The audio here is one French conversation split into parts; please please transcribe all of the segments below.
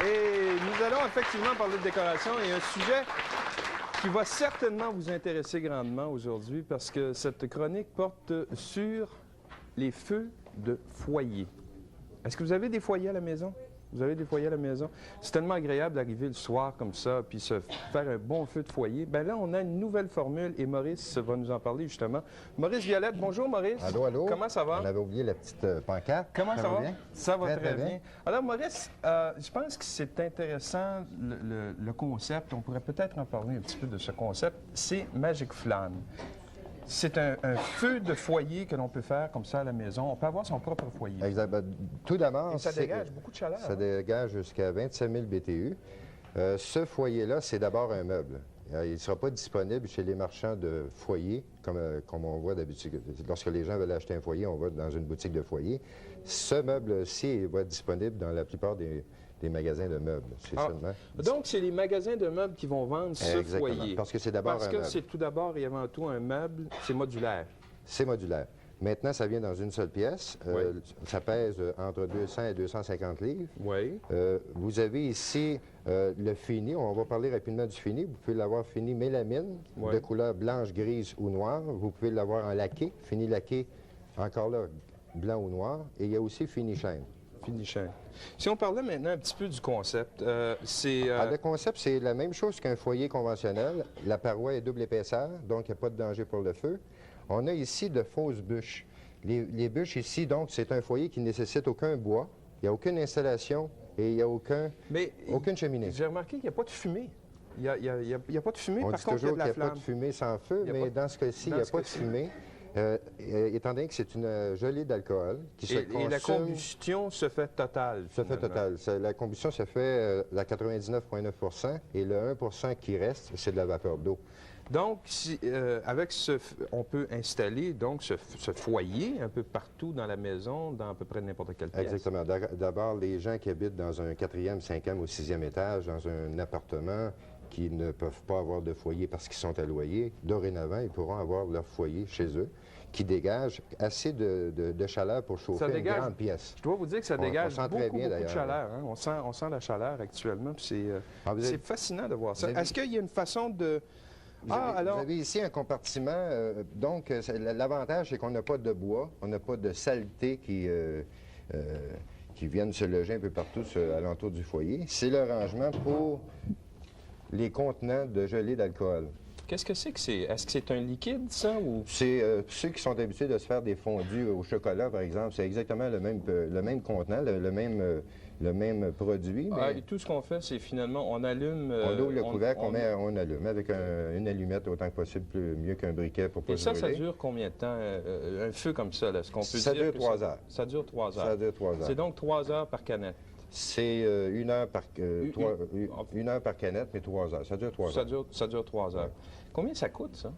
Et nous allons effectivement parler de décoration et un sujet qui va certainement vous intéresser grandement aujourd'hui parce que cette chronique porte sur les feux de foyer. Est-ce que vous avez des foyers à la maison? Vous avez des foyers à la maison? C'est tellement agréable d'arriver le soir comme ça, puis se faire un bon feu de foyer. Bien là, on a une nouvelle formule et Maurice va nous en parler justement. Maurice Violette, bonjour Maurice. Allô, allô. Comment ça va? On avait oublié la petite pancarte. Comment ça va? Bien? Ça va très bien. bien. Alors Maurice, je pense que c'est intéressant le concept. On pourrait peut-être en parler un petit peu de ce concept. C'est Magic Flamme. C'est un feu de foyer que l'on peut faire comme ça à la maison. On peut avoir son propre foyer. Exact. Ben, tout d'abord, ça dégage beaucoup de chaleur. Ça dégage jusqu'à 27 000 BTU. Ce foyer-là, c'est d'abord un meuble. Il ne sera pas disponible chez les marchands de foyer, comme on voit d'habitude. Lorsque les gens veulent acheter un foyer, on va dans une boutique de foyer. Ce meuble-ci va être disponible dans la plupart des magasins de meubles. Seulement... Donc, c'est les magasins de meubles qui vont vendre ce Exactement, foyer. parce que c'est d'abord un meuble. Parce que c'est tout d'abord et avant tout un meuble, c'est modulaire. C'est modulaire. Maintenant, ça vient dans une seule pièce. Oui. Ça pèse entre 200 et 250 livres. Oui. Vous avez ici le fini. On va parler rapidement du fini. Vous pouvez l'avoir fini mélamine, oui, de couleur blanche, grise ou noire. Vous pouvez l'avoir en laqué, fini laqué, encore là, blanc ou noir. Et il y a aussi fini chêne. Fini chêne. Si on parlait maintenant un petit peu du concept, Le concept, c'est la même chose qu'un foyer conventionnel. La paroi est double épaisseur, donc il n'y a pas de danger pour le feu. On a ici de fausses bûches. Les bûches ici, donc, c'est un foyer qui ne nécessite aucun bois, il n'y a aucune installation et il n'y a aucune cheminée. J'ai remarqué qu'il n'y a pas de fumée. Il n'y a pas de fumée, On par dit contre, il y a toujours de la qu'il n'y a flamme. pas de fumée sans feu, mais dans ce cas-ci, il n'y a pas de fumée. Étant donné que c'est une gelée d'alcool qui se consomme... Et la combustion se fait totale, Se fait totale. La combustion se fait à 99,9 % et le 1 % qui reste, c'est de la vapeur d'eau. Donc, avec on peut installer donc ce foyer un peu partout dans la maison, dans à peu près n'importe quelle pièce. Exactement. D'abord, les gens qui habitent dans un 4e, 5e ou 6e étage, dans un appartement qui ne peuvent pas avoir de foyer parce qu'ils sont à loyer, dorénavant, ils pourront avoir leur foyer chez eux, qui dégage assez de chaleur pour chauffer une grande pièce. Je dois vous dire que ça dégage beaucoup de chaleur. Hein? On sent la chaleur actuellement, puis c'est fascinant de voir ça. Est-ce qu'il y a une façon de... Vous avez ici un compartiment, donc l'avantage, c'est qu'on n'a pas de bois, on n'a pas de saleté qui viennent se loger un peu partout alentour du foyer. C'est le rangement pour les contenants de gelée d'alcool. Qu'est-ce que c'est que c'est? Est-ce que c'est un liquide, ça? Ou... C'est ceux qui sont habitués de se faire des fondus au chocolat, par exemple. C'est exactement le même contenant, le même produit. Et tout ce qu'on fait, c'est finalement, on allume... on ouvre le couvercle, on allume avec une allumette autant que possible, mieux qu'un briquet pour pas se brûler. Ça dure combien de temps, un feu comme ça? Est-ce qu'on peut ça dure 3 heures. Ça dure 3 heures. Ça dure 3 heures. C'est donc 3 heures par canette. C'est 1 heure par canette, mais 3 heures. Ça dure 3 heures. Ça dure 3 heures. Ouais. Combien ça coûte, ça?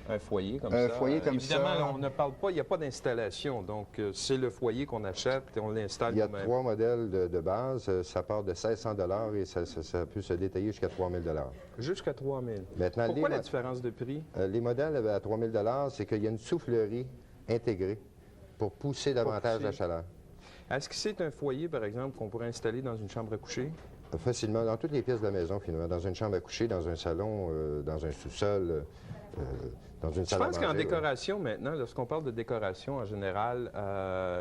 Un foyer comme ça? Un foyer comme évidemment, ça... Évidemment, on ne parle pas, il n'y a pas d'installation. Donc, c'est le foyer qu'on achète et on l'installe nous-mêmes. Il y a 3 modèles de base. Ça part de 1 600 $ et ça peut se détailler jusqu'à 3 000 $. Jusqu'à 3 000 $. Maintenant, pourquoi la différence de prix? Les modèles à 3 000 $, c'est qu'il y a une soufflerie intégrée pour pousser davantage la chaleur. Est-ce que c'est un foyer, par exemple, qu'on pourrait installer dans une chambre à coucher? Facilement, dans toutes les pièces de la maison, finalement. Dans une chambre à coucher, dans un salon, dans un sous-sol, dans une salle à manger. Je pense qu'en décoration, maintenant, lorsqu'on parle de décoration, en général,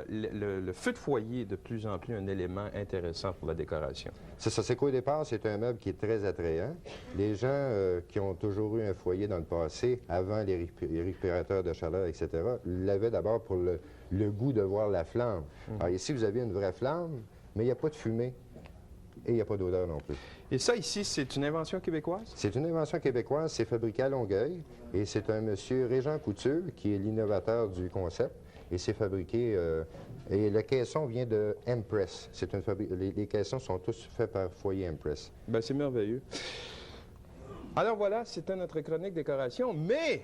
le feu de foyer est de plus en plus un élément intéressant pour la décoration. C'est ça. C'est qu'au départ, c'est un meuble qui est très attrayant. Les gens qui ont toujours eu un foyer dans le passé, avant les récupérateurs de chaleur, etc., l'avaient d'abord pour le goût de voir la flamme. Alors ici, vous avez une vraie flamme, mais il n'y a pas de fumée. Et il n'y a pas d'odeur non plus. Et ça, ici, c'est une invention québécoise? C'est une invention québécoise. C'est fabriqué à Longueuil. Et c'est un monsieur, Régent Couture, qui est l'innovateur du concept. Et c'est fabriqué... et le caisson vient de Impress. Les caissons sont tous faits par foyer Impress. Bien, c'est merveilleux. Alors voilà, c'était notre chronique décoration. Mais...